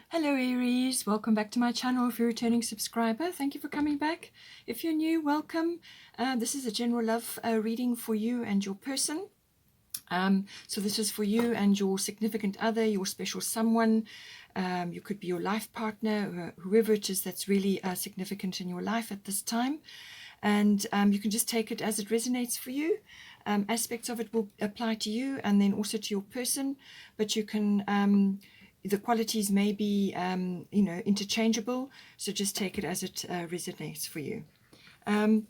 Hello Aries, welcome back to my channel. If you're a returning subscriber, thank you for coming back. If you're new, welcome. This is a general love reading for you and your person. So this is for you and your significant other, your special someone. You could be your life partner, whoever it is that's really significant in your life at this time. And you can just take it as it resonates for you. Aspects of it will apply to you and then also to your person, but you can the qualities may be interchangeable, so just take it as it resonates for you. I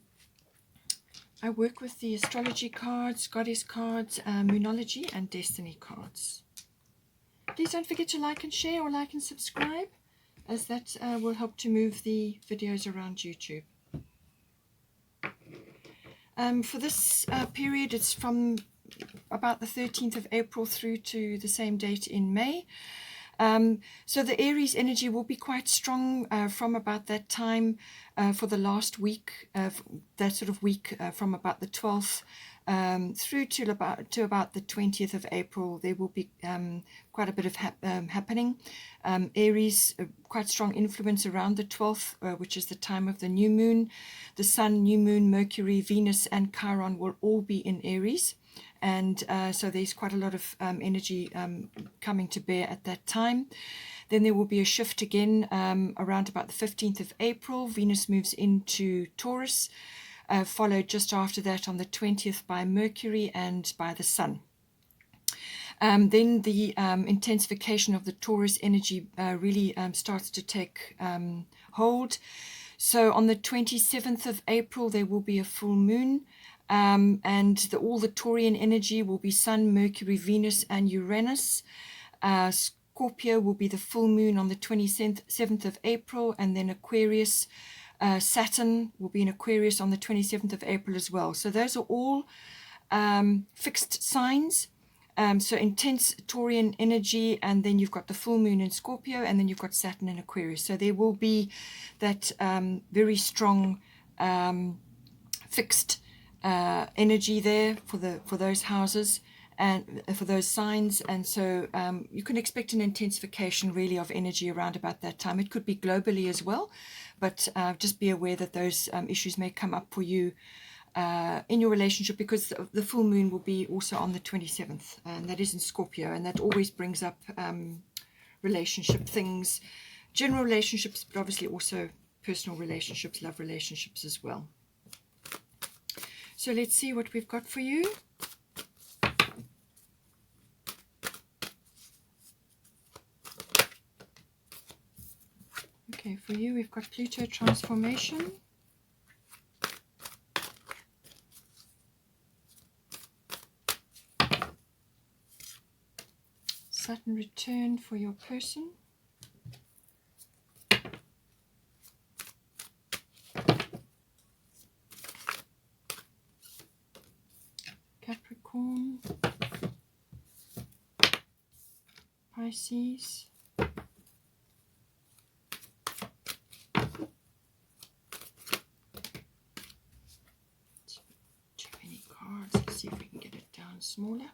work with the astrology cards, goddess cards, Moonology and Destiny cards. Please don't forget to like and share, or like and subscribe, as that will help to move the videos around YouTube. For this period, it's from about the 13th of April through to the same date in May. So the Aries energy will be quite strong from about that time for the last week, that sort of week from about the 12th through to about the 20th of April. There will be quite a bit of happening. Aries, quite strong influence around the 12th, which is the time of the new moon. The Sun, new moon, Mercury, Venus and Chiron will all be in Aries. And so there's quite a lot of energy coming to bear at that time. Then there will be a shift again around about the 15th of April. Venus moves into Taurus, followed just after that on the 20th by Mercury and by the Sun. Then the intensification of the Taurus energy really starts to take hold. So on the 27th of April, there will be a full moon. And all the Taurian energy will be Sun, Mercury, Venus and Uranus. Scorpio will be the full moon on the 27th of April, and then Aquarius, Saturn will be in Aquarius on the 27th of April as well. So those are all fixed signs. So intense Taurian energy, and then you've got the full moon in Scorpio, and then you've got Saturn in Aquarius. So there will be that very strong fixed energy there for those houses and for those signs. And so you can expect an intensification really of energy around about that time. It could be globally as well, but just be aware that those issues may come up for you in your relationship, because the full moon will be also on the 27th, and that is in Scorpio, and that always brings up relationship things, general relationships, but obviously also personal relationships, love relationships as well. So let's see what we've got for you. Okay, for you we've got Pluto transformation, Saturn return for your person, Capricorn, Pisces, too many cards. Let's see if we can get it down smaller.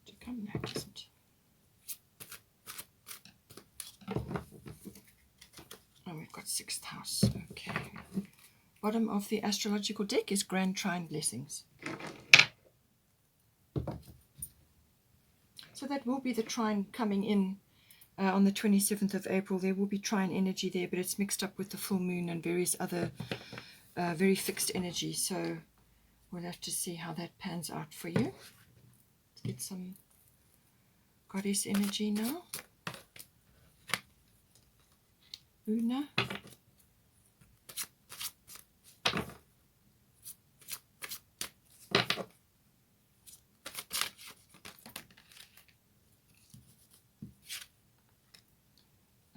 To come now, doesn't. Oh, we've got 6th house. Okay. Bottom of the astrological deck is Grand Trine Blessings. So that will be the trine coming in on the 27th of April. There will be trine energy there, but it's mixed up with the full moon and various other very fixed energy. So we'll have to see how that pans out for you. Let's get some goddess energy now. Una.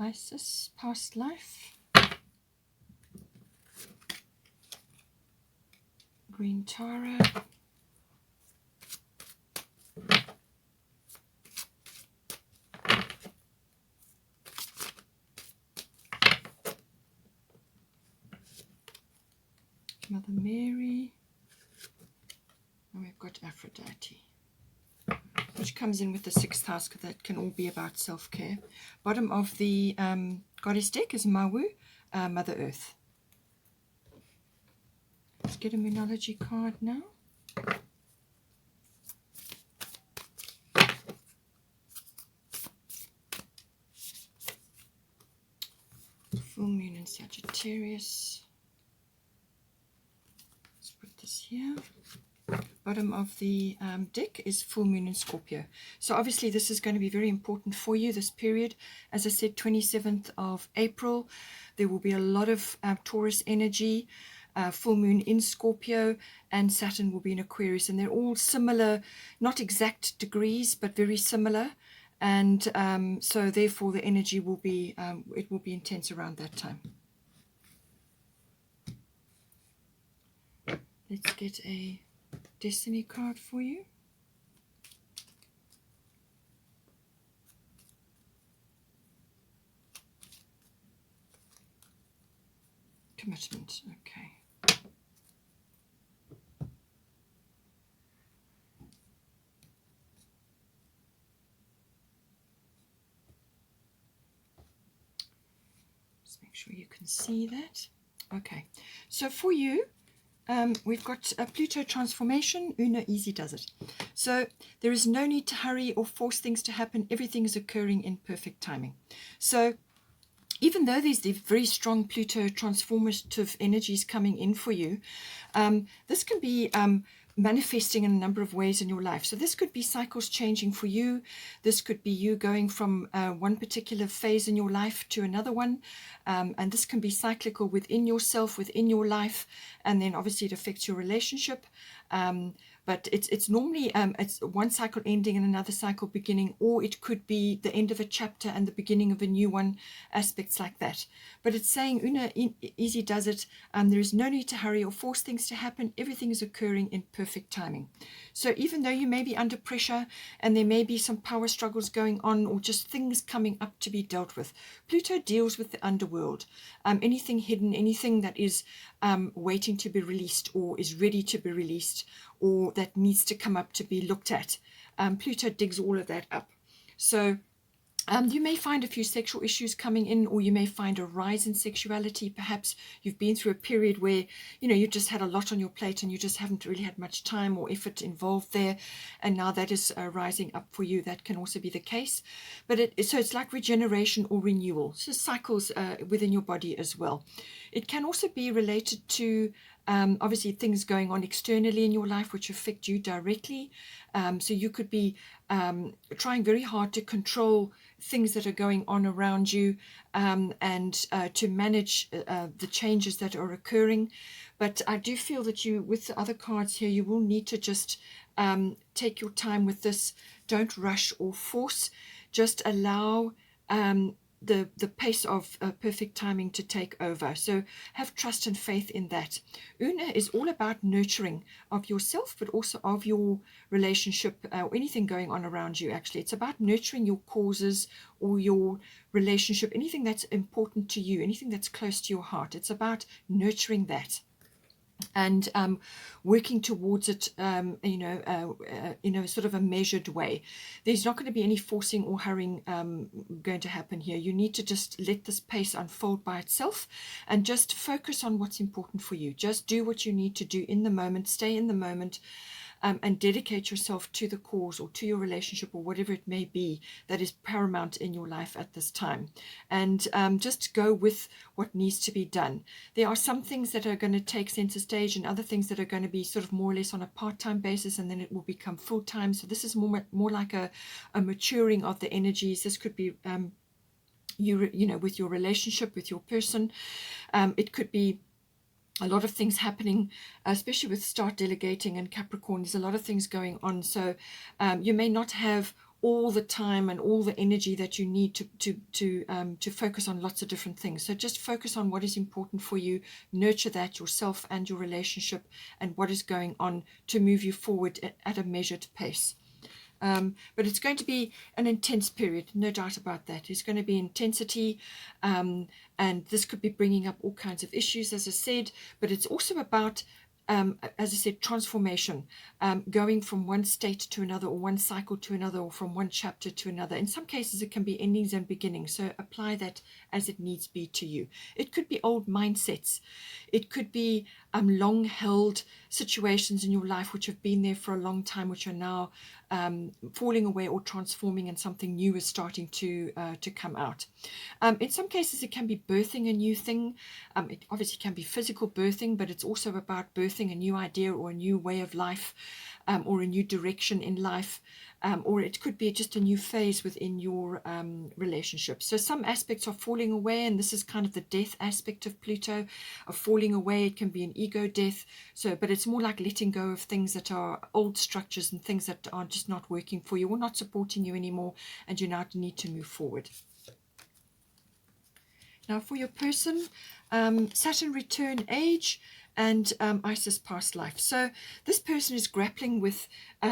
Isis, past life. Green Tara. Mother Mary. And we've got Aphrodite, which comes in with the 6th house, because that can all be about self-care. Bottom of the goddess deck is Mawu, Mother Earth. Let's get a Moonology card now. Full moon in Sagittarius. Let's put this here. Bottom of the deck is full moon in Scorpio. So obviously this is going to be very important for you, this period. As I said, 27th of April, there will be a lot of Taurus energy, full moon in Scorpio, and Saturn will be in Aquarius. And they're all similar, not exact degrees, but very similar. And so therefore the energy will be, it will be intense around that time. Let's get a Destiny card for you. Commitment, okay. Just make sure you can see that. Okay, so for you, we've got a Pluto transformation. Una easy does it. So there is no need to hurry or force things to happen. Everything is occurring in perfect timing. So even though there's the very strong Pluto transformative energies coming in for you, this can be manifesting in a number of ways in your life. So this could be cycles changing for you. This could be you going from one particular phase in your life to another one. And this can be cyclical within yourself, within your life. And then obviously it affects your relationship. But it's normally it's one cycle ending and another cycle beginning, or it could be the end of a chapter and the beginning of a new one, aspects like that. But it's saying, Una easy does it. There is no need to hurry or force things to happen. Everything is occurring in perfect timing. So even though you may be under pressure and there may be some power struggles going on, or just things coming up to be dealt with, Pluto deals with the underworld. Anything hidden, anything that is waiting to be released or is ready to be released, or that needs to come up to be looked at. Pluto digs all of that up. So you may find a few sexual issues coming in, or you may find a rise in sexuality. Perhaps you've been through a period where, you know, you've just had a lot on your plate and you just haven't really had much time or effort involved there. And now that is rising up for you. That can also be the case. But so it's like regeneration or renewal. So cycles within your body as well. It can also be related to obviously things going on externally in your life which affect you directly. So you could be trying very hard to control things that are going on around you, and to manage the changes that are occurring. But I do feel that you, with the other cards here, you will need to just take your time with this. Don't rush or force. Just allow the pace of perfect timing to take over. So have trust and faith in that. Una is all about nurturing of yourself, but also of your relationship, or anything going on around you. Actually, it's about nurturing your causes or your relationship, anything that's important to you, anything that's close to your heart. It's about nurturing that and working towards it, in a sort of a measured way. There's not going to be any forcing or hurrying going to happen here. You need to just let this pace unfold by itself and just focus on what's important for you. Just do what you need to do in the moment, stay in the moment, and dedicate yourself to the cause or to your relationship or whatever it may be that is paramount in your life at this time. And just go with what needs to be done. There are some things that are going to take center stage and other things that are going to be sort of more or less on a part-time basis, and then it will become full-time. So this is more like a maturing of the energies. This could be you know, with your relationship, with your person. It could be a lot of things happening, especially with start delegating and Capricorn. There's a lot of things going on. So you may not have all the time and all the energy that you need to focus on lots of different things. So just focus on what is important for you, nurture that yourself and your relationship and what is going on to move you forward at a measured pace. But it's going to be an intense period, no doubt about that. It's going to be intensity, and this could be bringing up all kinds of issues, as I said, but it's also about as I said, transformation, going from one state to another, or one cycle to another, or from one chapter to another. In some cases, it can be endings and beginnings, so apply that as it needs be to you. It could be old mindsets. It could be long-held situations in your life which have been there for a long time, which are now falling away or transforming, and something new is starting to come out. In some cases, it can be birthing a new thing. It obviously can be physical birthing, but it's also about birthing a new idea or a new way of life, or a new direction in life. Or it could be just a new phase within your relationship. So some aspects are falling away, and this is kind of the death aspect of Pluto, of falling away. It can be an ego death, but it's more like letting go of things that are old structures and things that are just not working for you or not supporting you anymore, and you now need to move forward. Now for your person, Saturn return age and Isis past life. So this person is grappling with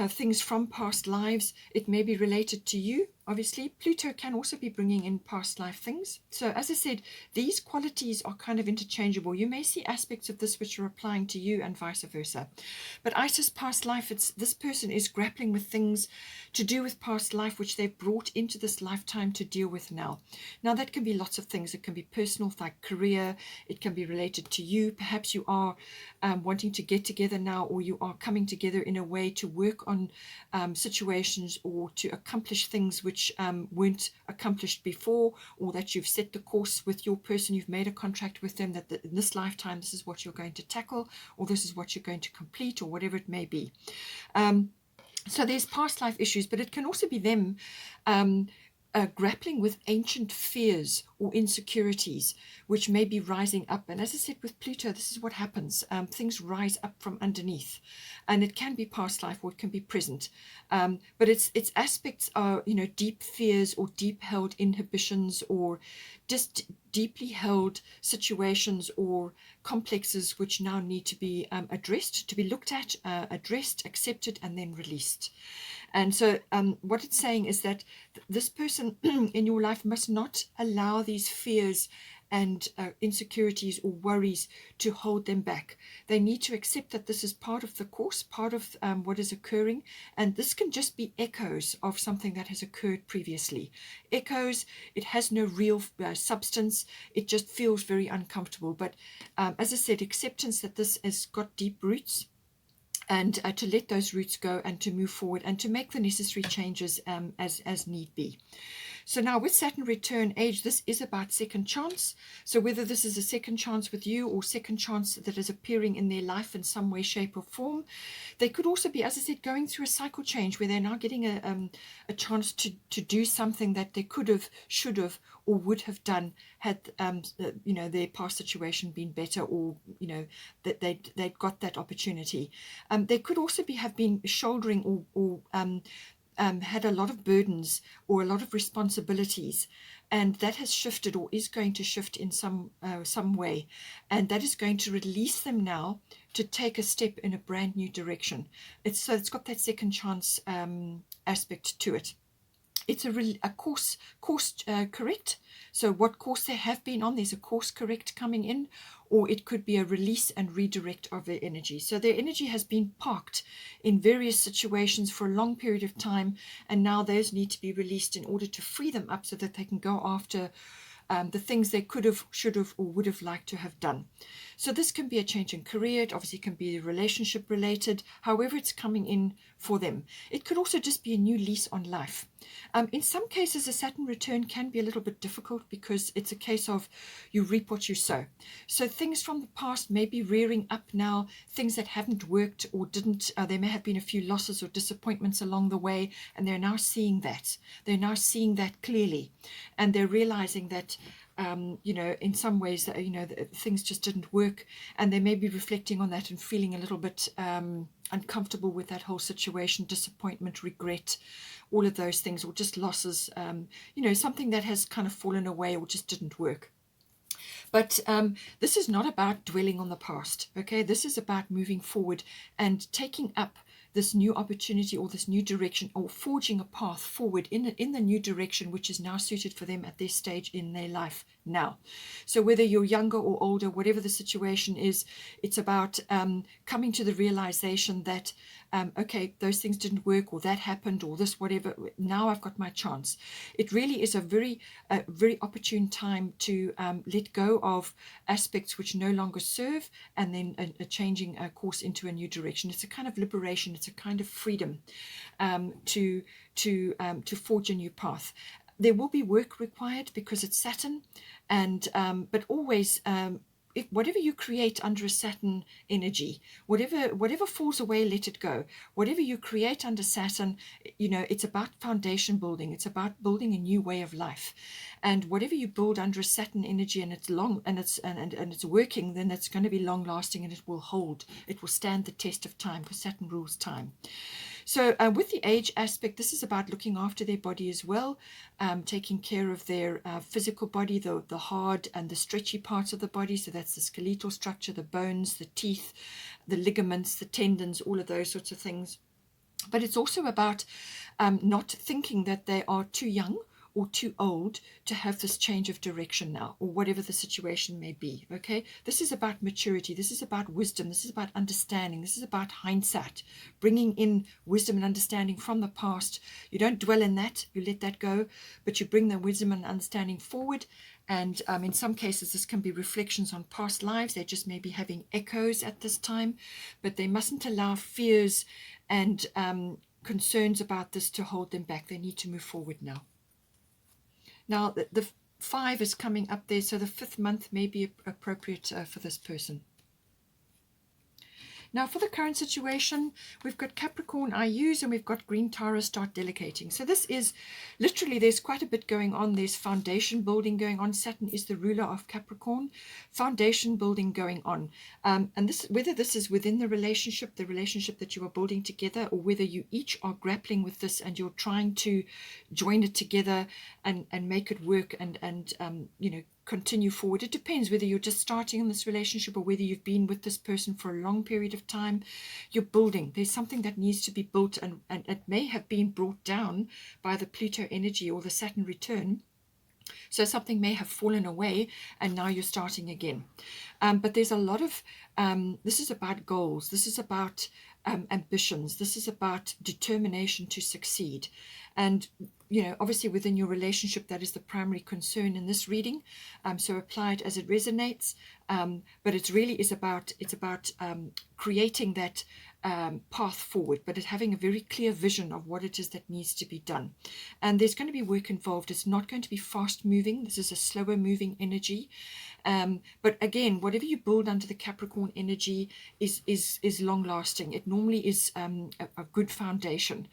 things from past lives. It may be related to you. Obviously, Pluto can also be bringing in past life things. So as I said, these qualities are kind of interchangeable. You may see aspects of this which are applying to you and vice versa. But Isis past life, this person is grappling with things to do with past life which they've brought into this lifetime to deal with now. Now that can be lots of things. It can be personal, like career. It can be related to you. Perhaps you are wanting to get together now, or you are coming together in a way to work on situations or to accomplish things which weren't accomplished before, or that you've set the course with your person, you've made a contract with them that in this lifetime this is what you're going to tackle, or this is what you're going to complete, or whatever it may be. So there's past life issues, but it can also be them grappling with ancient fears or insecurities which may be rising up. And as I said with Pluto, this is what happens. Things rise up from underneath, and it can be past life or it can be present. But its aspects are, deep fears or deep held inhibitions, or just deeply held situations or complexes which now need to be addressed, to be looked at, addressed, accepted, and then released. And so what it's saying is that this person in your life must not allow these fears and insecurities or worries to hold them back. They need to accept that this is part of the course, part of what is occurring, and this can just be echoes of something that has occurred previously. Echoes, it has no real substance, it just feels very uncomfortable. But as I said, acceptance that this has got deep roots, and to let those roots go and to move forward and to make the necessary changes as need be. So now with Saturn return age, this is about second chance. So whether this is a second chance with you or second chance that is appearing in their life in some way, shape or form, they could also be, as I said, going through a cycle change where they're now getting a chance to do something that they could have, should have, or would have done had their past situation been better, or that they'd got that opportunity. They could also have been shouldering or had a lot of burdens or a lot of responsibilities, and that has shifted or is going to shift in some way, and that is going to release them now to take a step in a brand new direction. It's got that second chance aspect to it. It's a course correct. So what course they have been on, there's a course correct coming in, or it could be a release and redirect of their energy. So their energy has been parked in various situations for a long period of time, and now those need to be released in order to free them up so that they can go after the things they could have, should have, or would have liked to have done. So this can be a change in career. It obviously can be relationship related, however it's coming in for them. It could also just be a new lease on life. In some cases, a Saturn return can be a little bit difficult because it's a case of you reap what you sow. So things from the past may be rearing up now, things that haven't worked or didn't. There may have been a few losses or disappointments along the way, and they're now seeing that. They're now seeing that clearly, and they're realizing that in some ways, things just didn't work, and they may be reflecting on that and feeling a little bit uncomfortable with that whole situation, disappointment, regret, all of those things, or just losses, something that has kind of fallen away or just didn't work. But this is not about dwelling on the past, okay? This is about moving forward and taking up this new opportunity or this new direction, or forging a path forward in the new direction which is now suited for them at this stage in their life now. So whether you're younger or older, whatever the situation is, it's about coming to the realization that okay, those things didn't work, or that happened, or this, whatever, now I've got my chance. It really is a very opportune time to let go of aspects which no longer serve, and then a changing course into a new direction. It's a kind of liberation, it's a kind of freedom to forge a new path. There will be work required because it's Saturn, and but always if whatever you create under a Saturn energy, whatever falls away, let it go. Whatever you create under Saturn, you know, it's about foundation building. It's about building a new way of life. And whatever you build under a Saturn energy, and it's long and it's working, then it's going to be long lasting, and it will hold. It will stand the test of time, because Saturn rules time. So with the age aspect, this is about looking after their body as well, taking care of their physical body, the hard and the stretchy parts of the body. So that's the skeletal structure, the bones, the teeth, the ligaments, the tendons, all of those sorts of things. But it's also about not thinking that they are too young or too old to have this change of direction now, or whatever the situation may be. Okay, this is about maturity, this is about wisdom, this is about understanding, this is about hindsight, bringing in wisdom and understanding from the past. You don't dwell in that, you let that go, but you bring the wisdom and understanding forward. And in some cases this can be reflections on past lives. They just may be having echoes at this time, but they mustn't allow fears and concerns about this to hold them back. They need to move forward now. Now, the 5 is coming up there, so the 5th month may be appropriate for this person. Now, for the current situation, we've got Capricorn IUs and we've got Green Taurus start delegating. So this is literally, there's quite a bit going on. There's foundation building going on. Saturn is the ruler of Capricorn. Foundation building going on. And this, whether this is within the relationship that you are building together, or whether you each are grappling with this and you're trying to join it together and make it work and you know, continue forward. It depends whether you're just starting in this relationship or whether you've been with this person for a long period of time. You're building. There's something that needs to be built, and it may have been brought down by the Pluto energy or the Saturn return. So something may have fallen away and now you're starting again. But there's a lot of, this is about goals. This is about ambitions. This is about determination to succeed. And, you know, obviously within your relationship, that is the primary concern in this reading. So apply it as it resonates. But it really is about, it's about creating that path forward, but it's having a very clear vision of what it is that needs to be done. And there's going to be work involved. It's not going to be fast moving. This is a slower moving energy. But again, whatever you build under the Capricorn energy is long lasting. It normally is a good foundation.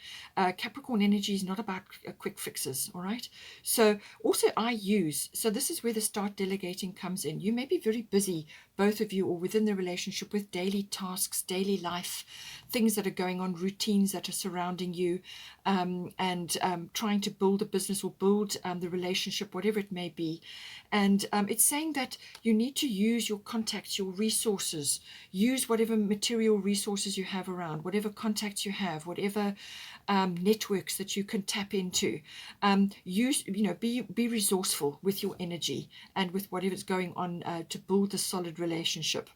Capricorn energy is not about quick fixes, all right? So also IUs, so this is where the start delegating comes in. You may be very busy, both of you, or within the relationship, with daily tasks, daily life, things that are going on, routines that are surrounding you, and trying to build a business or build the relationship, whatever it may be. And it's saying that you need to use your contacts, your resources, use whatever material resources you have around, whatever contacts you have, whatever networks that you can tap into. Use, you know, be resourceful with your energy and with whatever's going on to build a solid relationship.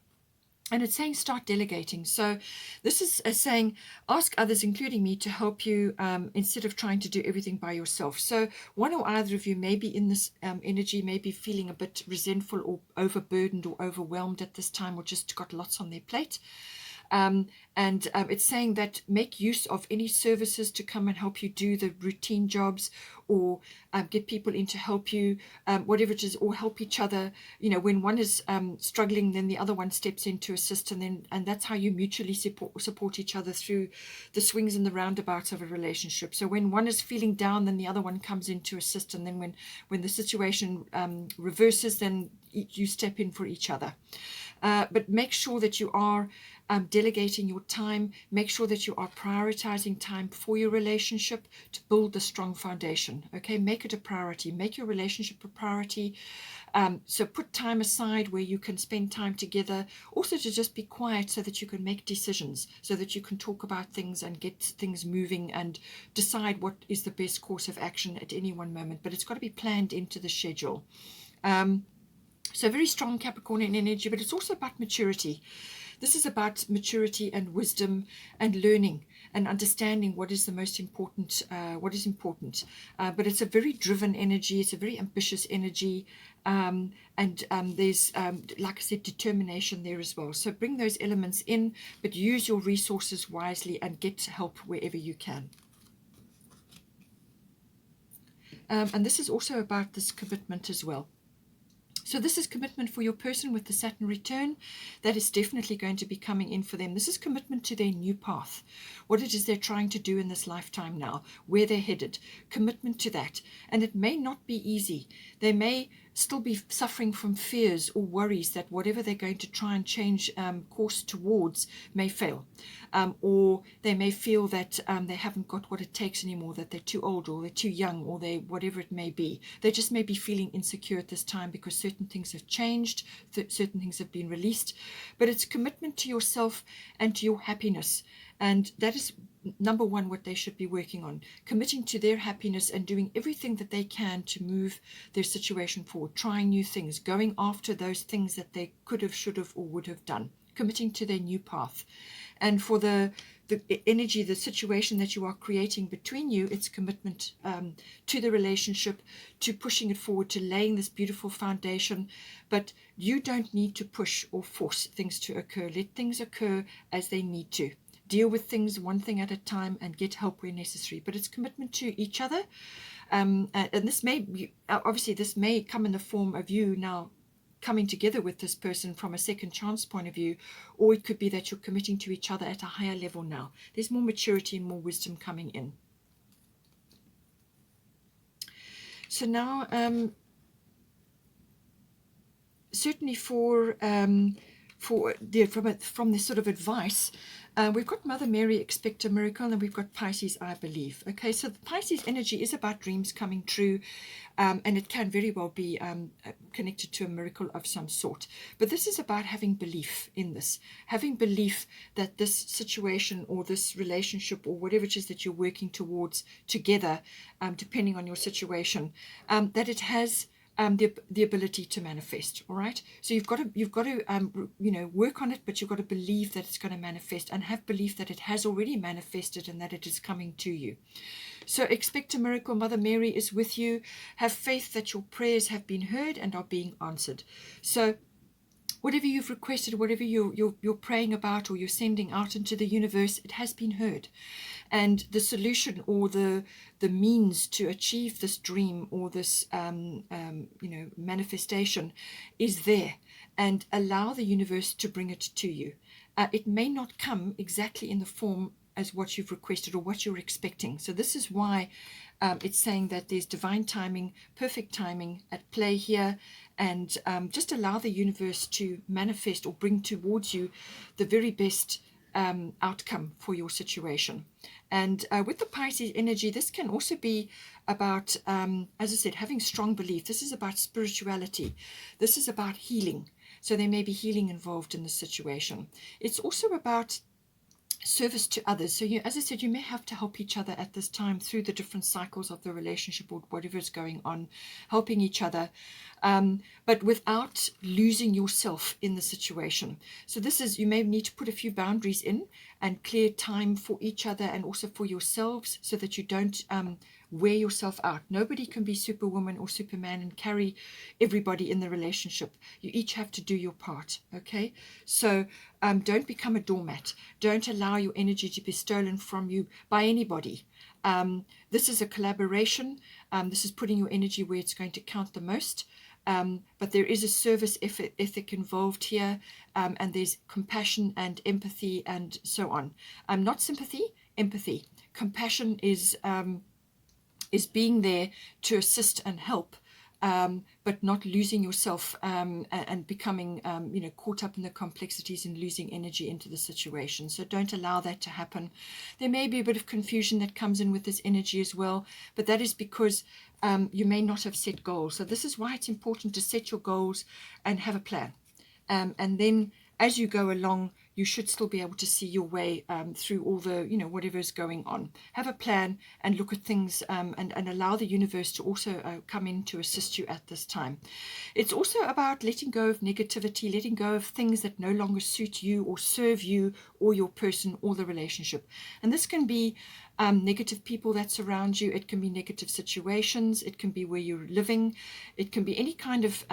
And it's saying start delegating. So this is saying ask others, including me, to help you instead of trying to do everything by yourself. So one or either of you may be in this energy, may be feeling a bit resentful or overburdened or overwhelmed at this time, or just got lots on their plate. It's saying that make use of any services to come and help you do the routine jobs, or get people in to help you, whatever it is, or help each other. You know, when one is struggling, then the other one steps in to assist, and that's how you mutually support each other through the swings and the roundabouts of a relationship. So when one is feeling down, then the other one comes in to assist, and then when the situation reverses, then you step in for each other. But make sure that you are delegating your time. Make sure that you are prioritizing time for your relationship to build a strong foundation. Okay, make it a priority. Make your relationship a priority. So put time aside where you can spend time together. Also to just be quiet so that you can make decisions, so that you can talk about things and get things moving and decide what is the best course of action at any one moment. But it's got to be planned into the schedule. So very strong Capricornian energy, but it's also about maturity. This is about maturity and wisdom and learning and understanding what is the most important, what is important. But it's a very driven energy. It's a very ambitious energy. And there's, like I said, determination there as well. So bring those elements in, but use your resources wisely and get help wherever you can. And this is also about this commitment as well. So this is commitment for your person with the Saturn return. That is definitely going to be coming in for them. This is commitment to their new path, what it is they're trying to do in this lifetime now, where they're headed, commitment to that. And it may not be easy. They may still be suffering from fears or worries that whatever they're going to try and change course towards may fail. Or they may feel that they haven't got what it takes anymore, that they're too old or they're too young or they whatever it may be. They just may be feeling insecure at this time because certain things have changed, certain things have been released. But it's commitment to yourself and to your happiness. And that is number one, what they should be working on, committing to their happiness and doing everything that they can to move their situation forward, trying new things, going after those things that they could have, should have, or would have done, committing to their new path. And for the energy, the situation that you are creating between you, it's commitment to the relationship, to pushing it forward, to laying this beautiful foundation. But you don't need to push or force things to occur. Let things occur as they need to. Deal with things one thing at a time and get help where necessary. But it's commitment to each other. And this may be, obviously, this may come in the form of you now coming together with this person from a second chance point of view, or it could be that you're committing to each other at a higher level now. There's more maturity and more wisdom coming in. So now, certainly from this sort of advice, we've got Mother Mary, expect a miracle, and we've got Pisces, I believe. Okay, so the Pisces energy is about dreams coming true, and it can very well be connected to a miracle of some sort. But this is about having belief in this, having belief that this situation or this relationship or whatever it is that you're working towards together, depending on your situation, that it has the ability to manifest. All right, so you've got to work on it, but you've got to believe that it's going to manifest and have belief that it has already manifested and that it is coming to you. So expect a miracle. Mother Mary is with you. Have faith that your prayers have been heard and are being answered. So whatever you've requested, whatever you're praying about or you're sending out into the universe, it has been heard. And the solution or the means to achieve this dream or this manifestation is there. And allow the universe to bring it to you. It may not come exactly in the form as what you've requested or what you're expecting. So this is why it's saying that there's divine timing, perfect timing at play here, and just allow the universe to manifest or bring towards you the very best outcome for your situation. And with the Pisces energy, this can also be about, as I said, having strong belief. This is about spirituality. This is about healing. So there may be healing involved in the situation. It's also about service to others. So as I said, you may have to help each other at this time through the different cycles of the relationship or whatever is going on, helping each other, but without losing yourself in the situation. So this is, you may need to put a few boundaries in and clear time for each other and also for yourselves so that you don't wear yourself out. Nobody can be Superwoman or Superman and carry everybody in the relationship. You each have to do your part, okay? So don't become a doormat. Don't allow your energy to be stolen from you by anybody. This is a collaboration. This is putting your energy where it's going to count the most. But there is a service ethic involved here, and there's compassion and empathy and so on. Not sympathy, empathy. Compassion is being there to assist and help but not losing yourself and becoming, caught up in the complexities and losing energy into the situation. So don't allow that to happen. There may be a bit of confusion that comes in with this energy as well, but that is because you may not have set goals. So this is why it's important to set your goals and have a plan. And then as you go along, you should still be able to see your way through all the, whatever is going on. Have a plan and look at things and allow the universe to also come in to assist you at this time. It's also about letting go of negativity, letting go of things that no longer suit you or serve you or your person or the relationship. And this can be negative people that surround you. It can be negative situations. It can be where you're living. It can be any kind of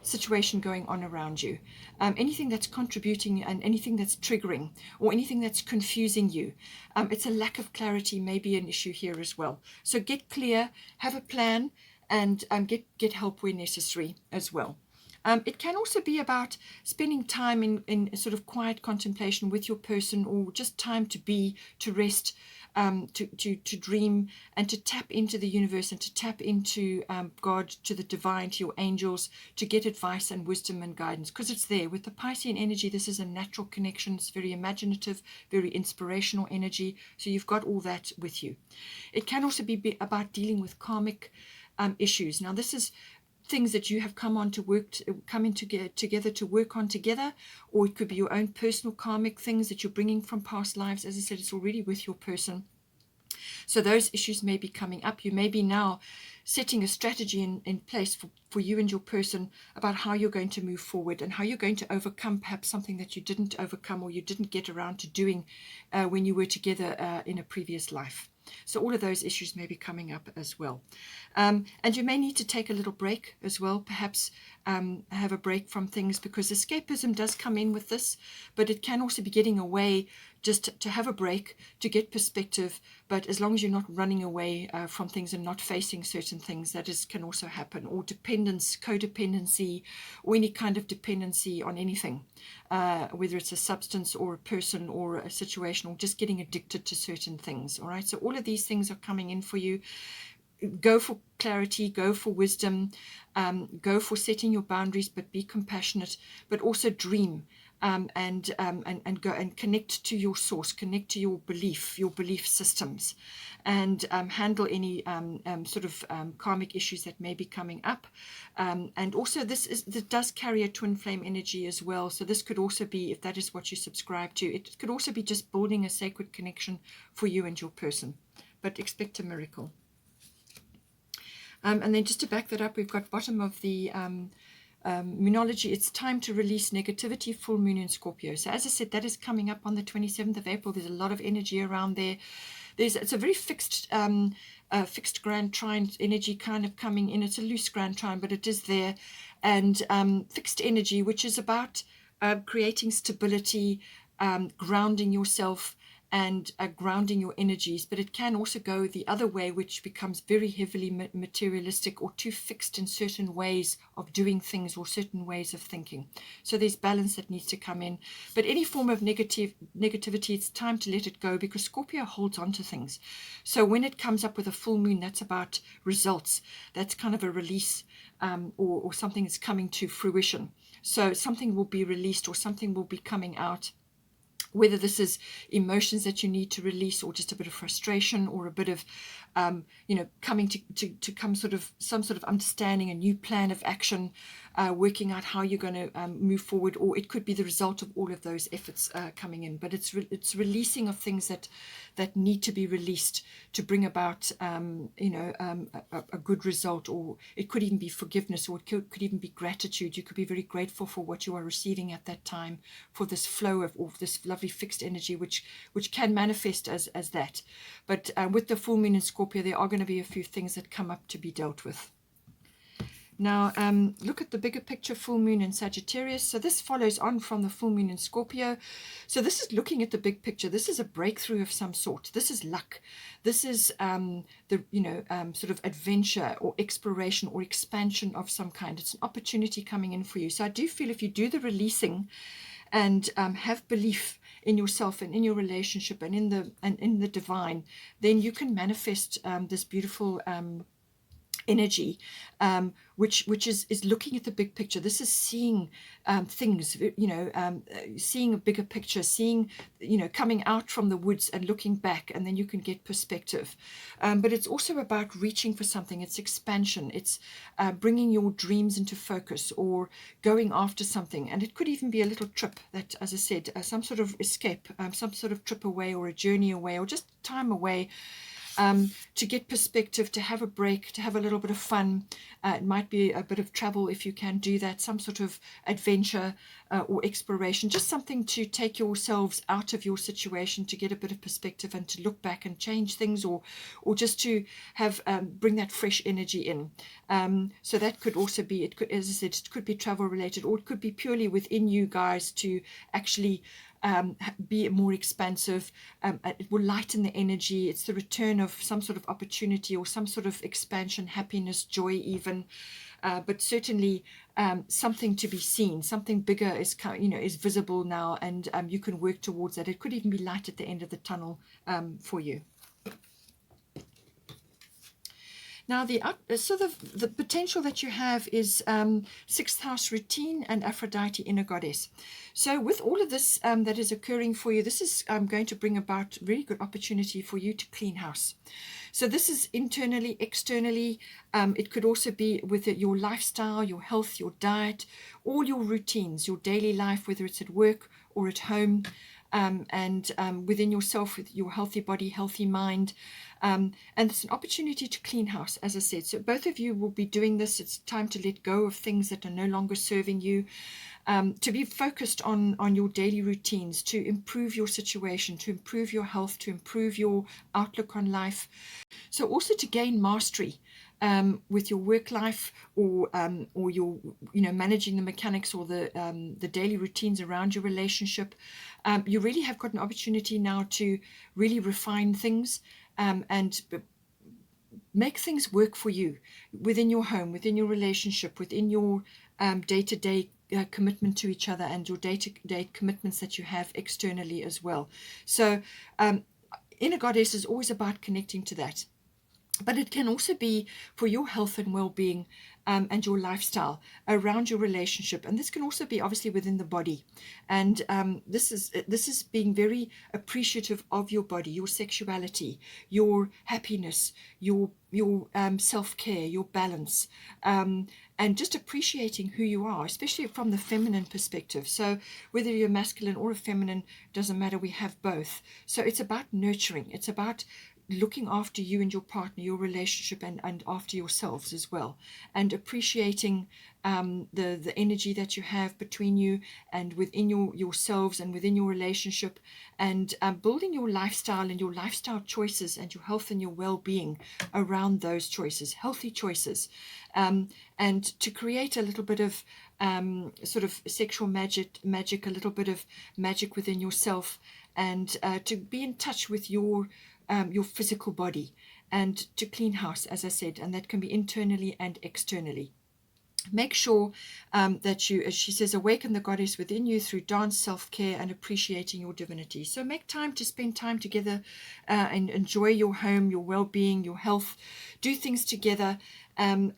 situation going on around you. Anything that's contributing and anything that's triggering or anything that's confusing you. It's a lack of clarity may be an issue here as well. So get clear, have a plan, and get help where necessary as well. It can also be about spending time in sort of quiet contemplation with your person, or just time to be, to rest, to dream, and to tap into the universe and to tap into God, to the divine, to your angels, to get advice and wisdom and guidance, because it's there. With the Piscean energy, this is a natural connection. It's very imaginative, very inspirational energy. So you've got all that with you. It can also be about dealing with karmic issues. Now, this is things that you have come in together to work on together, or it could be your own personal karmic things that you're bringing from past lives. As I said, it's already with your person. So those issues may be coming up. You may be now setting a strategy in place for you and your person about how you're going to move forward and how you're going to overcome perhaps something that you didn't overcome or you didn't get around to doing when you were together in a previous life. So all of those issues may be coming up as well. And you may need to take a little break as well, perhaps have a break from things, because escapism does come in with this, but it can also be getting away, just to have a break, to get perspective. But as long as you're not running away from things and not facing certain things, that can also happen. Or dependence, codependency, or any kind of dependency on anything, whether it's a substance or a person or a situation, or just getting addicted to certain things. All right, so all of these things are coming in for you. Go for clarity, go for wisdom, go for setting your boundaries, but be compassionate, but also dream. And go and connect to your source, connect to your belief systems, and handle any sort of karmic issues that may be coming up. And also this does carry a twin flame energy as well. So this could also be, if that is what you subscribe to, it could also be just building a sacred connection for you and your person. But expect a miracle. And then just to back that up, we've got bottom of the Moonology, it's time to release negativity, full moon in Scorpio. So as I said, that is coming up on the 27th of April. There's a lot of energy around there. It's a very fixed grand trine energy kind of coming in. It's a loose grand trine, but it is there. And fixed energy, which is about creating stability, grounding yourself, and grounding your energies. But it can also go the other way, which becomes very heavily materialistic or too fixed in certain ways of doing things or certain ways of thinking. So there's balance that needs to come in. But any form of negativity, it's time to let it go, because Scorpio holds on to things. So when it comes up with a full moon, that's about results. That's kind of a release, or something is coming to fruition. So something will be released or something will be coming out. Whether this is emotions that you need to release, or just a bit of frustration, or a bit of, coming to come some sort of understanding, a new plan of action, working out how you're going to move forward, or it could be the result of all of those efforts coming in. But it's releasing of things that need to be released to bring about, a good result, or it could even be forgiveness, or it could even be gratitude. You could be very grateful for what you are receiving at that time, for this flow of this lovely fixed energy, which can manifest as that. But with the full moon in Scorpio, there are going to be a few things that come up to be dealt with. Now, look at the bigger picture, full moon in Sagittarius. So this follows on from the full moon in Scorpio. So this is looking at the big picture. This is a breakthrough of some sort. This is luck. This is sort of adventure or exploration or expansion of some kind. It's an opportunity coming in for you. So I do feel if you do the releasing and have belief in yourself and in your relationship and in the divine, then you can manifest this beautiful energy, which is looking at the big picture. This is seeing things, seeing a bigger picture, seeing, coming out from the woods and looking back, and then you can get perspective. But it's also about reaching for something. It's expansion. It's bringing your dreams into focus, or going after something. And it could even be a little trip that, as I said, some sort of escape, some sort of trip away, or a journey away, or just time away, to get perspective, to have a break, to have a little bit of fun. It might be a bit of travel if you can do that, some sort of adventure or exploration, just something to take yourselves out of your situation, to get a bit of perspective and to look back and change things, or just to have bring that fresh energy in. So that could also be, it could, as I said, it could be travel related, or it could be purely within you guys to actually be more expansive. It will lighten the energy. It's the return of some sort of opportunity, or some sort of expansion, happiness, joy even. But certainly something to be seen, something bigger is visible now, and you can work towards that. It could even be light at the end of the tunnel for you. Now, the potential that you have is sixth house routine and Aphrodite inner goddess. So with all of this that is occurring for you, this is going to bring about really good opportunity for you to clean house. So this is internally, externally. It could also be with your lifestyle, your health, your diet, all your routines, your daily life, whether it's at work or at home. And within yourself, with your healthy body, healthy mind. And it's an opportunity to clean house, as I said. So both of you will be doing this. It's time to let go of things that are no longer serving you, to be focused on your daily routines, to improve your situation, to improve your health, to improve your outlook on life. So also to gain mastery with your work life, or your managing the mechanics, or the daily routines around your relationship. You really have got an opportunity now to really refine things and make things work for you within your home, within your relationship, within your day-to-day commitment to each other, and your day-to-day commitments that you have externally as well. So inner goddess is always about connecting to that. But it can also be for your health and well-being and your lifestyle around your relationship. And this can also be obviously within the body. And this is being very appreciative of your body, your sexuality, your happiness, your self-care, your balance, and just appreciating who you are, especially from the feminine perspective. So whether you're masculine or a feminine, doesn't matter, we have both. So it's about nurturing. It's about looking after you and your partner, your relationship, and after yourselves as well, and appreciating the energy that you have between you and within yourselves and within your relationship, and building your lifestyle and your lifestyle choices and your health and your well-being around those choices, healthy choices, and to create a little bit of sort of sexual magic, a little bit of magic within yourself, and to be in touch with your physical body, and to clean house, as I said, and that can be internally and externally. Make sure that you, as she says, awaken the goddess within you through dance, self-care, and appreciating your divinity. So make time to spend time together and enjoy your home, your well-being, your health. Do things together, and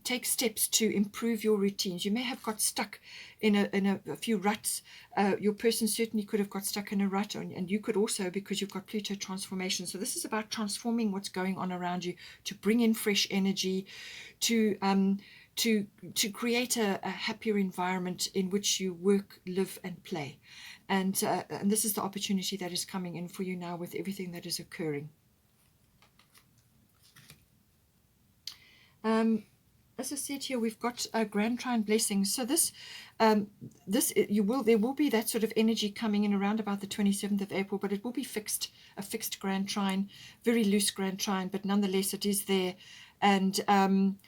take steps to improve your routines. You may have got stuck in a few ruts. Your person certainly could have got stuck in a rut, and you could also, because you've got Pluto transformation. So this is about transforming what's going on around you, to bring in fresh energy, to create a happier environment in which you work, live, and play. And this is the opportunity that is coming in for you now with everything that is occurring. As I said here, we've got a grand trine blessings. So there will be that sort of energy coming in around about the 27th of April, but it will be a fixed grand trine, very loose grand trine, but nonetheless it is there. And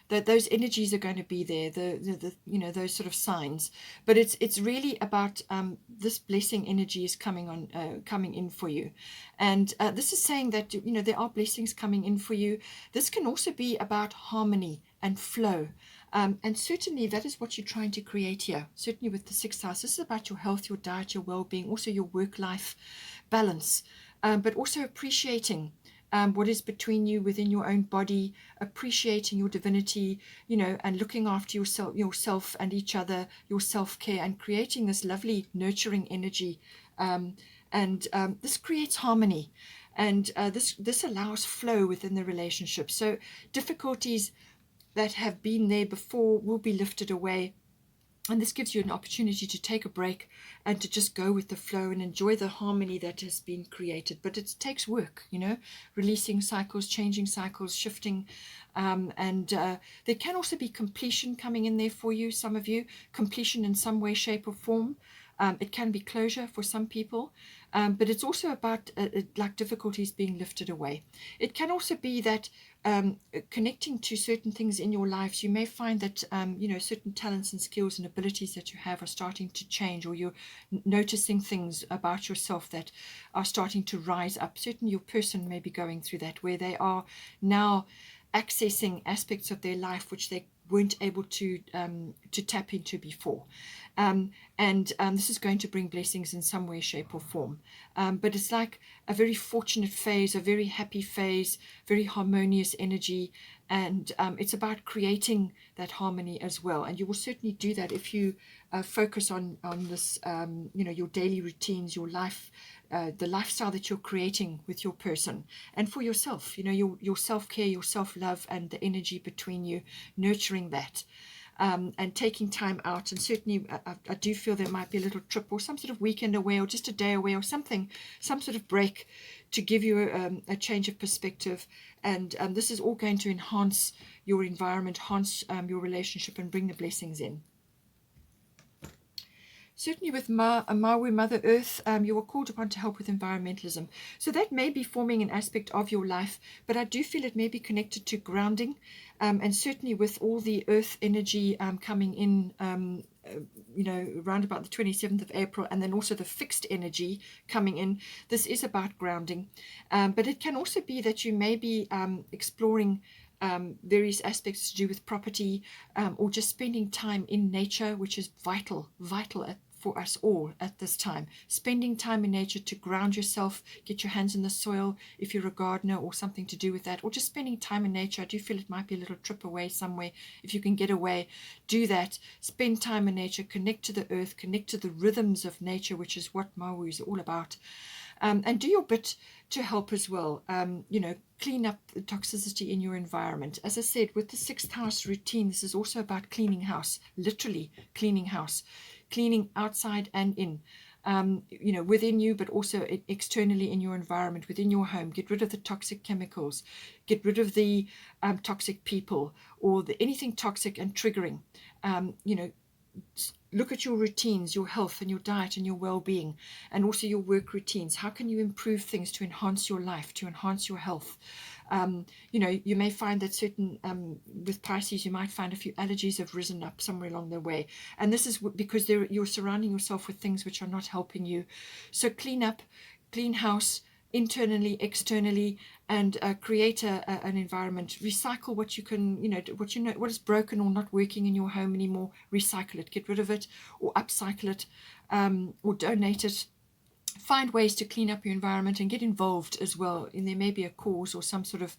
those energies are going to be there, those sort of signs. But it's really about this blessing energy is coming in for you, and this is saying that there are blessings coming in for you. This can also be about harmony and flow, and certainly that is what you're trying to create here. Certainly with the sixth house, this is about your health, your diet, your well-being, also your work-life balance, but also appreciating what is between you within your own body, appreciating your divinity, you know, and looking after yourself and each other, your self-care, and creating this lovely nurturing energy. This creates harmony, and this allows flow within the relationship. So difficulties that have been there before will be lifted away. And this gives you an opportunity to take a break and to just go with the flow and enjoy the harmony that has been created. But it takes work, you know, releasing cycles, changing cycles, shifting. There can also be completion coming in there for you, some of you, completion in some way, shape or form. It can be closure for some people, but it's also about like difficulties being lifted away. It can also be that connecting to certain things in your lives, you may find that you know, certain talents and skills and abilities that you have are starting to change, or you're noticing things about yourself that are starting to rise up. Certainly your person may be going through that, where they are now accessing aspects of their life which they weren't able to tap into before. This is going to bring blessings in some way, shape or form. But it's like a very fortunate phase, a very happy phase, very harmonious energy. And it's about creating that harmony as well. And you will certainly do that if you focus on this, you know, your daily routines, your life, the lifestyle that you're creating with your person and for yourself, you know, your self-care, your self-love, and the energy between you, nurturing that. And taking time out, and certainly I do feel there might be a little trip or some sort of weekend away or just a day away or something, some sort of break to give you a change of perspective. And this is all going to enhance your environment, enhance your relationship, and bring the blessings in. Certainly with Maui, Mother Earth, you are called upon to help with environmentalism. So that may be forming an aspect of your life, but I do feel it may be connected to grounding, and certainly with all the earth energy coming in, you know, around about the 27th of April, and then also the fixed energy coming in. This is about grounding, but it can also be that you may be exploring various aspects to do with property, or just spending time in nature, which is vital for us all at this time. Spending time in nature to ground yourself, get your hands in the soil if you're a gardener or something to do with that, or just spending time in nature. I do feel it might be a little trip away somewhere. If you can get away, do that. Spend time in nature, connect to the earth, connect to the rhythms of nature, which is what Maui is all about. And do your bit to help as well. You know, clean up the toxicity in your environment. As I said, with the 6th house routine, this is also about cleaning house, literally cleaning house, cleaning outside and in, you know, within you, but also externally in your environment, within your home. Get rid of the toxic chemicals, get rid of the toxic people, or anything toxic and triggering. You know, look at your routines, your health and your diet and your well-being, and also your work routines. How can you improve things to enhance your life, to enhance your health? You know, you may find that certain, with Pisces, you might find a few allergies have risen up somewhere along the way. And this is because you're surrounding yourself with things which are not helping you. So clean up, clean house, internally, externally, and create an environment. Recycle what you can, you know, what is broken or not working in your home anymore. Recycle it, get rid of it, or upcycle it, or donate it. Find ways to clean up your environment and get involved as well. And there may be a cause or some sort of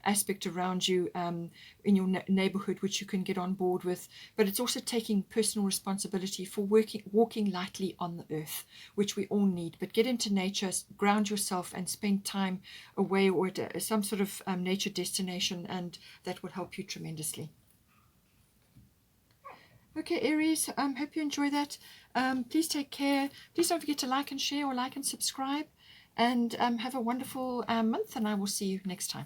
aspect around you in your neighborhood which you can get on board with. But it's also taking personal responsibility for walking lightly on the earth, which we all need. But get into nature, ground yourself, and spend time away or at some sort of nature destination, and that will help you tremendously. Okay, Aries, hope you enjoy that. Please take care. Please don't forget to like and share, or like and subscribe. And have a wonderful month, and I will see you next time.